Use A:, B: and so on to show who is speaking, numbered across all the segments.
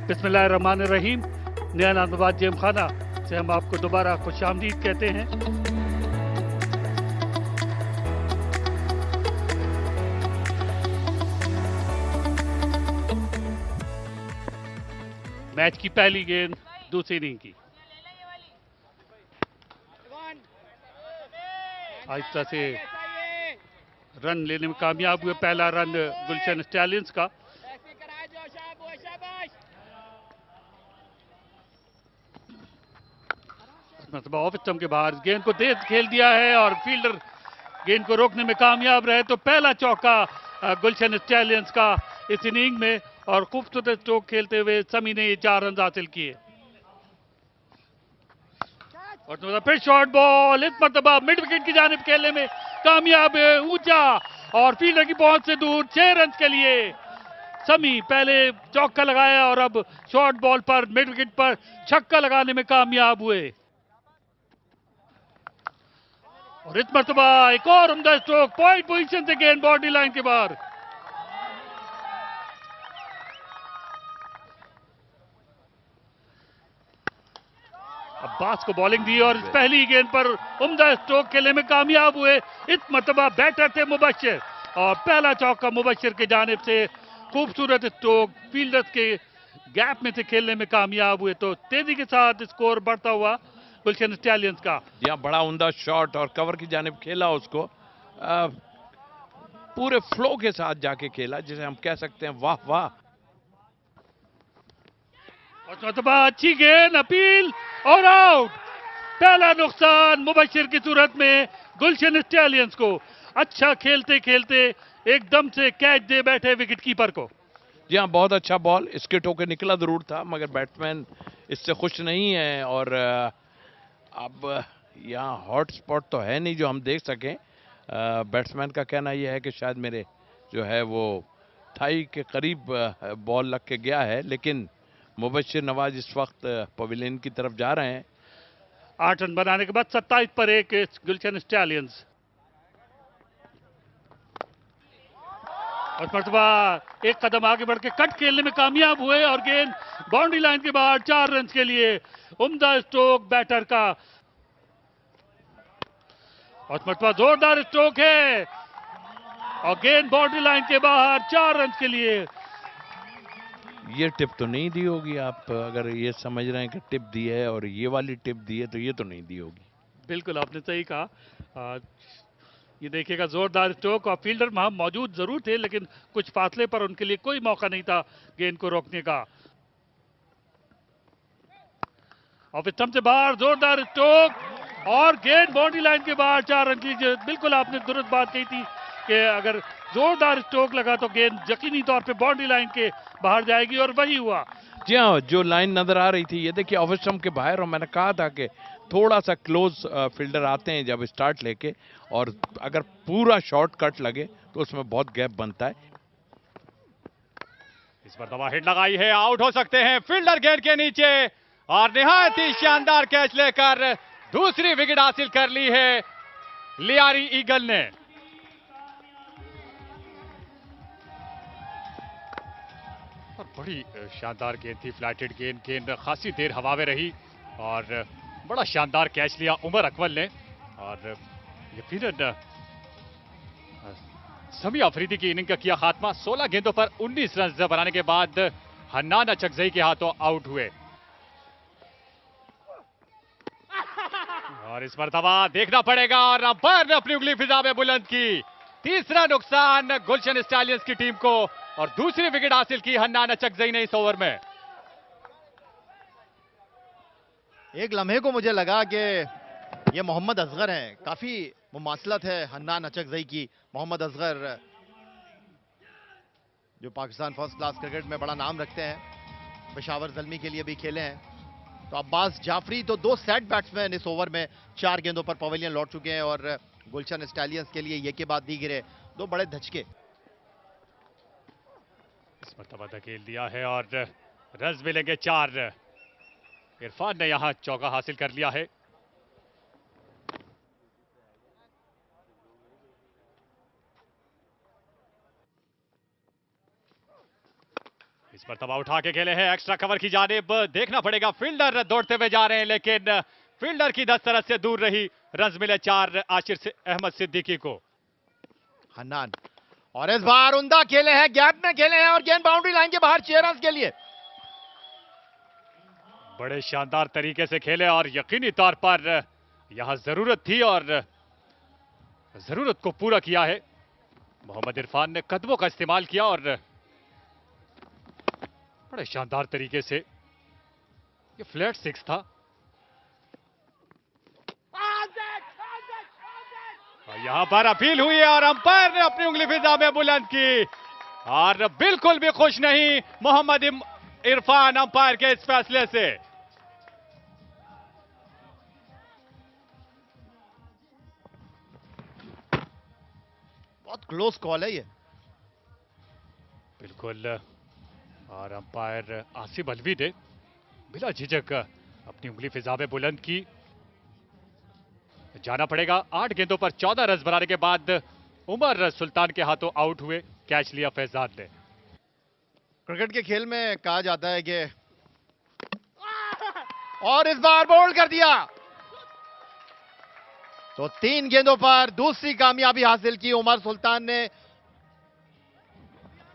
A: बिस्मिल्लाहिर्रहमानिर्रहीम। नया नामाबाद जेम खाना से हम आपको दोबारा खुशामदीद कहते हैं। मैच की पहली गेंद दूसरी इनिंग की। आहिस्ता से रन लेने में कामयाब हुए। पहला रन गुलशन स्टैलियंस का। ऑफ स्टंप के बाहर गेंद को तेज खेल दिया है और फील्डर गेंद को रोकने में कामयाब रहे। तो पहला चौका गुलशन स्टैलियंस का इस इनिंग में और खूबसूरत स्ट्रोक खेलते हुए समी ने ये 4 रन हासिल किए। और तो फिर शॉर्ट बॉल इस मरतबा मिड विकेट की जानिब खेलने में कामयाब है। ऊंचा और फील्डर की पहुंच से दूर 6 रन के लिए समी पहले चौका लगाया और अब शॉर्ट बॉल पर मिड विकेट पर छक्का लगाने में कामयाब हुए। और इस मरतबा एक और उम्दा स्ट्रोक पॉइंट पोजीशन से गेंद बाउंड्री लाइन के बाहर। अब्बास को बॉलिंग दी और इस पहली गेंद पर उम्दा स्ट्रोक खेलने में कामयाब हुए। इस मरतबा बैटर थे मुबश्शिर और पहला चौका मुबश्शिर की जानिब से खूबसूरत स्ट्रोक फील्डर्स के गैप में से खेलने में कामयाब हुए। तो तेजी के साथ स्कोर बढ़ता हुआ गुलशन स्टैलियंस का।
B: यहाँ बड़ा उम्दा शॉट और कवर की जानिब खेला उसको पूरे फ्लो के साथ जाके खेला जिसे हम कह सकते हैं वाह वाह।
A: और चौथा अच्छी गेंद अपील और आउट। पहला नुकसान मुबश्शिर की सूरत में गुलशन स्टैलियंस को। अच्छा खेलते खेलते एकदम से कैच दे बैठे विकेट कीपर को।
B: जी हाँ, बहुत अच्छा बॉल स्किट होकर निकला जरूर था मगर बैट्समैन इससे खुश नहीं है। और अब यहाँ हॉट स्पॉट तो है नहीं जो हम देख सकें। बैट्समैन का कहना यह है कि शायद मेरे जो है वो थाई के करीब बॉल लग के गया है। लेकिन मुबश्शिर नवाज इस वक्त पवेलियन की तरफ जा रहे हैं।
A: 8 रन बनाने के बाद 27 पर 1 गुलशन स्टैलियंस। और मरतबा एक कदम आगे बढ़ के कट खेलने में कामयाब हुए और गेंद बाउंड्री लाइन के बाहर 4 रन के लिए उम्दा स्ट्रोक बैटर का। और मरतबा जोरदार स्ट्रोक है और गेंद बाउंड्री लाइन के बाहर 4 रन के लिए।
B: ये टिप तो नहीं दी होगी, आप अगर ये समझ रहे हैं कि टिप दी है और ये वाली टिप दी है तो ये तो नहीं दी होगी।
A: बिल्कुल आपने सही कहा। ये देखिएगा जोरदार स्ट्रोक और फील्डर वहां मौजूद जरूर थे लेकिन कुछ फासले पर उनके लिए कोई मौका नहीं था गेंद को रोकने का। और स्टंप से बाहर जोरदार स्ट्रोक और गेंद बाउंड्री लाइन के बाहर 4 रन की। बिल्कुल आपने दुरुस्त बात कही थी कि अगर जोरदार स्ट्रोक लगा तो गेंद यकीनी तौर पे बाउंड्री लाइन के बाहर जाएगी और वही हुआ।
B: जी हाँ, जो लाइन नजर आ रही थी ये देखिए ऑफ स्टंप के बाहर। और मैंने कहा था कि थोड़ा सा क्लोज फील्डर आते हैं जब स्टार्ट लेके और अगर पूरा शॉर्ट कट लगे तो उसमें बहुत गैप बनता है।
C: इस पर दवा हिट लगाई है, आउट हो सकते हैं फील्डर गेंद के नीचे और निहायत ही शानदार कैच लेकर दूसरी विकेट हासिल कर ली है लियारी ईगल ने। और बड़ी शानदार गेंद थी, फ्लैटेड गेंद। गेंद खासी देर हवा में रही और बड़ा शानदार कैच लिया उमर अकमल ने। और यकीनन समी अफरीदी की इनिंग का किया खात्मा। 16 गेंदों पर 19 रन बनाने के बाद हन्नान अचकजई के हाथों आउट हुए। और इस मरतबा देखना पड़ेगा और अंपायर ने अपनी उंगली फिजा में बुलंद की। तीसरा नुकसान गुलशन स्टैलियंस की टीम को और दूसरी विकेट हासिल की हन्नान अचकजई ने इस ओवर में।
D: एक लम्हे को मुझे लगा कि ये मोहम्मद असगर हैं। काफी मुमासलत है हन्नान अचकजई की। मोहम्मद असगर जो पाकिस्तान फर्स्ट क्लास क्रिकेट में बड़ा नाम रखते हैं, पेशावर ज़ल्मी के लिए भी खेले हैं। तो अब्बास जाफरी तो 2 सेट बैट्समैन इस ओवर में 4 गेंदों पर पवेलियन लौट चुके हैं और गुलशन स्टैलियंस के लिए ये के बाद दी गिरे 2 बड़े धचके।
C: इस मरतबा धकेल दिया है और रन मिलेंगे 4। इरफान ने यहां चौका हासिल कर लिया है। इस मरतबा उठा के खेले हैं एक्स्ट्रा कवर की जानिब, देखना पड़ेगा फील्डर दौड़ते हुए जा रहे हैं लेकिन फील्डर की दस्तरस से दूर रही। रन मिले 4 आशिर से अहमद सिद्दीकी को।
D: हन्नान और इस बार उमदा खेले हैं, गैप में खेले हैं और गेंद बाउंड्री लाइन के बाहर 6 रन के लिए।
C: बड़े शानदार तरीके से खेले और यकीनी तौर पर यहां जरूरत थी और जरूरत को पूरा किया है। मोहम्मद इरफान ने कदमों का इस्तेमाल किया और बड़े शानदार तरीके से ये फ्लैट 6 था। और यहां पर अपील हुई है और अंपायर ने अपनी उंगली फिजा में बुलंद की और बिल्कुल भी खुश नहीं मोहम्मद इरफान अंपायर के इस फैसले से।
D: बहुत क्लोज कॉल है ये।
C: बिल्कुल, और अंपायर आसिफ अलवी ने बिला झिझक अपनी उंगली फिजा में बुलंद की। जाना पड़ेगा 8 गेंदों पर 14 रन बनाने के बाद उमर सुल्तान के हाथों आउट हुए। कैच लिया फैजान ने।
D: क्रिकेट के खेल में कहा जाता है कि और इस बार बोल्ड कर दिया तो 3 गेंदों पर दूसरी कामयाबी हासिल की उमर सुल्तान ने।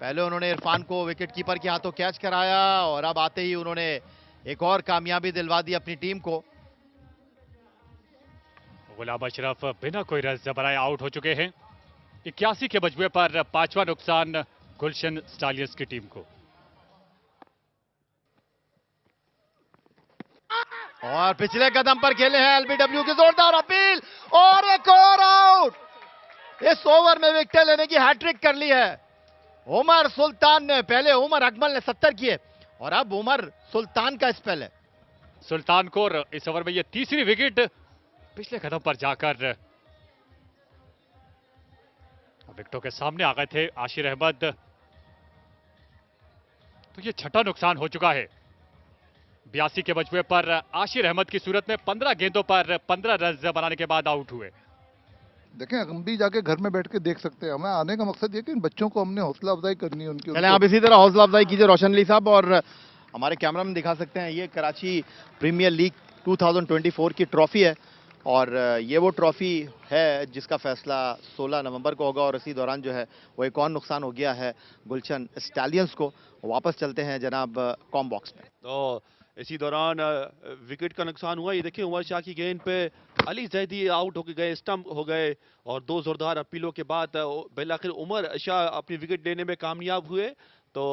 D: पहले उन्होंने इरफान को विकेट कीपर के हाथों कैच कराया और अब आते ही उन्होंने एक और कामयाबी दिलवा दी अपनी टीम को।
C: गुलाम अशरफ बिना कोई रन बनाए आउट हो चुके हैं। 81 के मजबूए पर 5वां नुकसान गुलशन स्टालियंस की टीम को।
D: और पिछले कदम पर खेले हैं एलबीडब्ल्यू की जोरदार अपील और एक और आउट। इस ओवर में विकेट लेने की हैट्रिक कर ली है उमर सुल्तान ने। पहले उमर अकमल ने 70 किए और अब उमर सुल्तान का स्पेल है।
C: सुल्तान को इस ओवर में यह तीसरी विकेट पिछले कदम पर जाकर विकेटों के सामने आ गए थे आशिर अहमद। तो यह छठा नुकसान हो चुका है। 82 के मजबूए पर आशिर अहमद की सूरत में 15 गेंदों पर 15 रन बनाने के बाद आउट हुए।
E: देखें, हम भी जाके घर में बैठ के देख सकते हैं। हमें आने का मकसद ये कि इन बच्चों को हमने हौसला अफजाई करनी है उनकी।
D: चलें आप इसी तरह हौसला अफजाई कीजिए रोशन अली साहब। और हमारे कैमरा में दिखा सकते हैं ये कराची प्रीमियर लीग 2024 की ट्रॉफी है और ये वो ट्रॉफी है जिसका फैसला 16 नवंबर को होगा। और इसी दौरान जो है वो एक और नुकसान हो गया है गुलशन स्टालियंस को। वापस चलते हैं जनाब कॉम बॉक्स में।
F: तो इसी दौरान विकेट का नुकसान हुआ। ये देखिए उमर शाह की गेंद पे अली जैदी आउट होके गए, स्टंप हो गए और 2 जोरदार अपीलों के बाद बिलाखिर उमर शाह अपनी विकेट लेने में कामयाब हुए। तो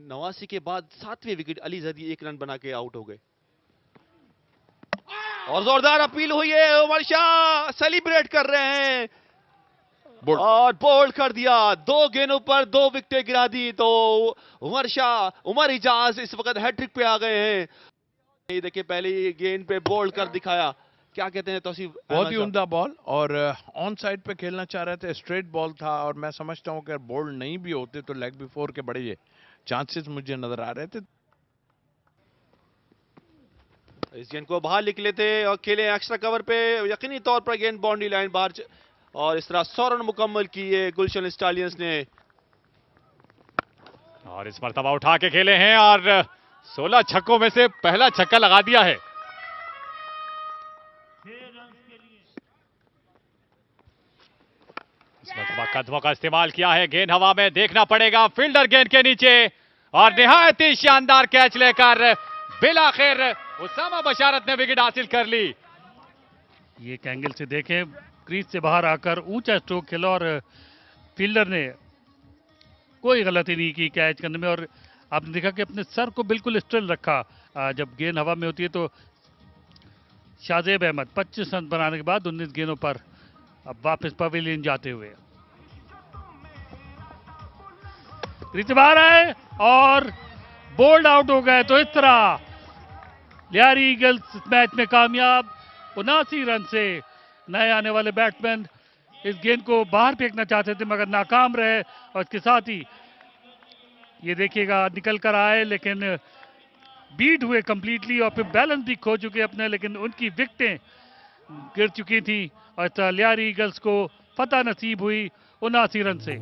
F: 89 के बाद 7वीं विकेट अली जैदी 1 रन बना के आउट हो गए और जोरदार अपील हुई है। उमर शाह सेलिब्रेट कर रहे हैं और बोल्ड कर दिया। 2 गेंदों पर 2 विकेटें गिरा दी। तो उमर शाह, उमर इजाज इस वक्त हैट्रिक पे आ गए हैं। ये देखिए पहले गेंद पे बोल्ड कर दिखाया। क्या कहते हैं तौसीफ?
B: बहुत ही उम्दा बॉल और ऑन साइड पे खेलना चाह रहे थे। स्ट्रेट बॉल था और मैं समझता हूं कि अगर बोल्ड नहीं भी होते तो लेग बिफोर के बड़े चांसेस मुझे नजर आ रहे थे।
F: इस गेंद को बाहर निकले थे और खेले एक्स्ट्रा कवर पे। यकीनी तौर पर गेंद बाउंड्री लाइन बाहर और इस तरह 100 रन मुकम्मल किए गुलशन स्टालियंस ने।
C: और इस मरतबा उठा के खेले हैं और 16 छक्कों में से पहला छक्का लगा दिया है। इस मरतबा कदमों का इस्तेमाल किया है। गेंद हवा में, देखना पड़ेगा फील्डर गेंद के नीचे और निहायत ही शानदार कैच लेकर बिलाखिर उसामा बशारत ने विकेट हासिल कर ली।
A: ये एक एंगल से देखें, क्रीज से बाहर आकर ऊंचा स्ट्रोक खेला और फील्डर ने कोई गलती नहीं की कैच करने में। और आपने देखा कि अपने सर को बिल्कुल स्टिल रखा। जब गेंद हवा में होती है तो शाहजेब अहमद 25 रन बनाने के बाद 19 गेंदों पर अब वापस पवेलियन जाते हुए क्रीज से बाहर आए और बोल्ड आउट हो गए। तो इस तरह लियारी ईगल्स इस मैच में कामयाब 79 रन से। नए आने वाले बैट्समैन इस गेंद को बाहर फेंकना चाहते थे मगर नाकाम रहे और इसके साथ ही ये देखिएगा निकल कर आए लेकिन बीट हुए कंप्लीटली और फिर बैलेंस भी खो चुके अपने, लेकिन उनकी विकेटें गिर चुकी थी और लियारी ईगल्स को फतह नसीब हुई 79 रन से।